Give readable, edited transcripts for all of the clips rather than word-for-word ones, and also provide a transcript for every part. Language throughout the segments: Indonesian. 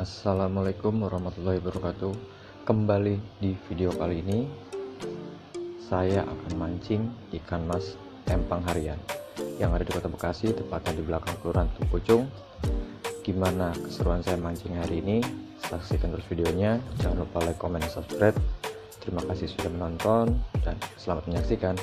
Assalamualaikum warahmatullahi wabarakatuh. Kembali di video kali ini saya akan mancing ikan mas empang harian yang ada di kota Bekasi, tepatnya di belakang kelurahan Pucung. Gimana keseruan saya mancing hari ini? Saksikan terus videonya. Jangan lupa like, comment, dan subscribe. Terima kasih sudah menonton dan selamat menyaksikan.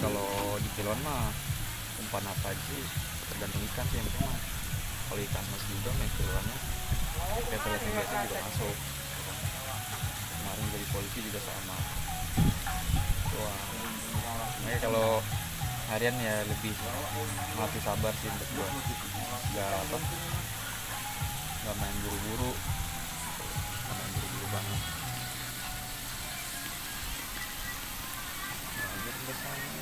Kalau di kilon mah umpan apa aja sih, tergantung ikan sih yang penting mah. Kalau ikan mas juga main kiloannya kayak yang biasa juga masuk. Kemarin jadi polisi juga sama. Wah, makanya kalau harian ya lebih melatih sabar sih untuk gua. Gak main buru-buru, banget. Lanjut ke sana.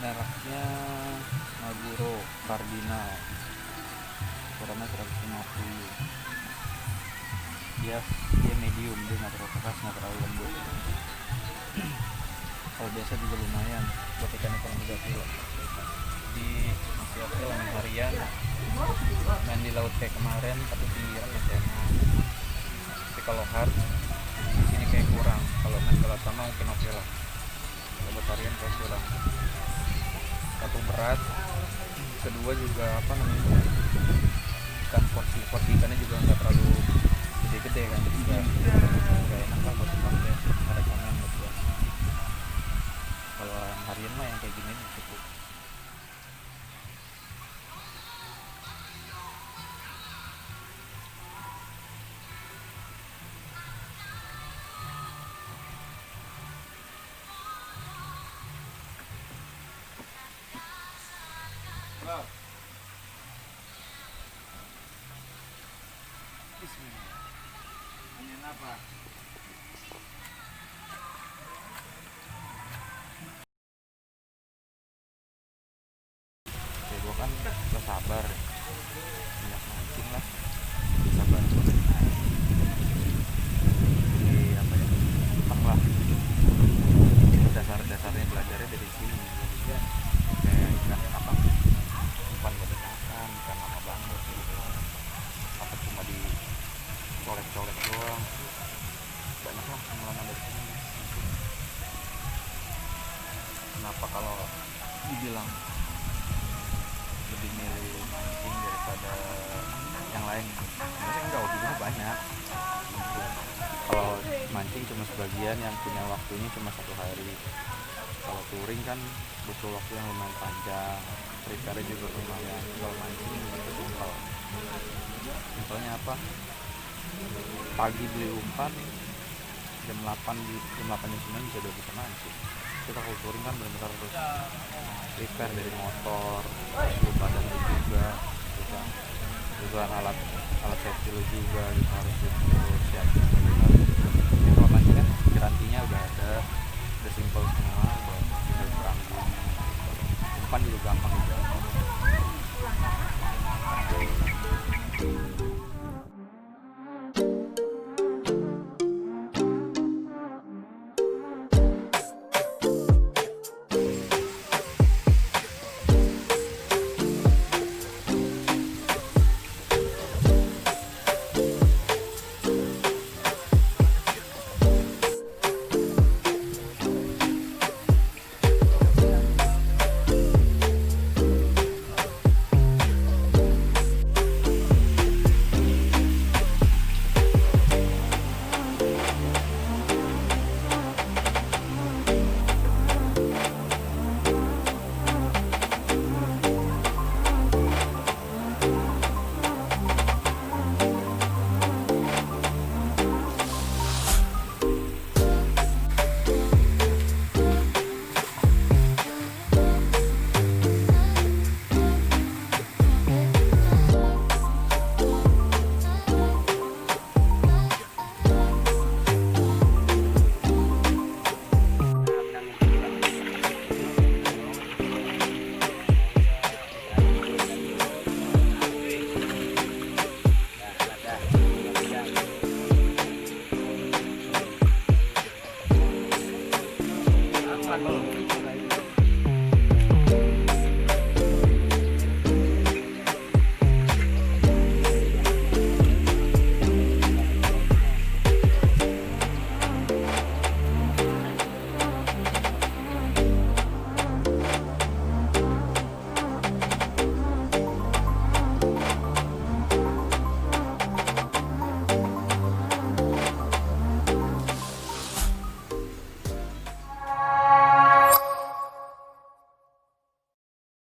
Mereknya Maguro Cardinal, ukurannya 150. Dia medium, dia nggak terlalu keras, nggak terlalu lembut. Kalau biasa juga lumayan buat ikan kurang 3 kilo. Di masih oke lah main harian, main di laut kayak kemarin tapi pinggiran masih enak. Tapi kalau hard ini kayak kurang. Kalau main ke laut sama mungkin oke lah. Kalau buat harian kayak kurang. Satu berat, kedua juga ikan porsi ikannya juga nggak terlalu gede-gede kan, jadi nggak enak lah buat dipakai. Ada rekomen buat gua. Kalau harian mah yang kayak gini cukup. Bismillah. Ini apa? Oke, gua kan udah sabar, banyak mancing lah, sabar. Jadi apa ya? Empang lah. Dasar-dasarnya belajarnya dari sini. Jadi kayak ikan apa? Umpan gak makan, ikan lama banget gitu. Apa cuma di colek-colek doang. Banyak lah pengalaman dari sini. Kenapa kalau dibilang lebih milih mancing daripada yang lain? Sebenarnya enggak, hobinya banyak. Kalau mancing cuma sebagian, yang punya waktunya cuma 1 hari. Kalau touring kan butuh waktu yang lumayan panjang, prepare juga lumayan. Kalau mancing itu simpel. Simpelnya apa? Pagi beli umpan, jam 8 jam 9 bisa mancing. Kita kalau touring kan benar-benar harus prepare dari motor, suhu badan juga. kebutuhan alat safety lu juga gitu harus lu siapin. Ini kalau mancing kan garantinya udah ada, udah simple semua, udah tinggal berangkatnya gitu. Umpan juga gampang dijaga.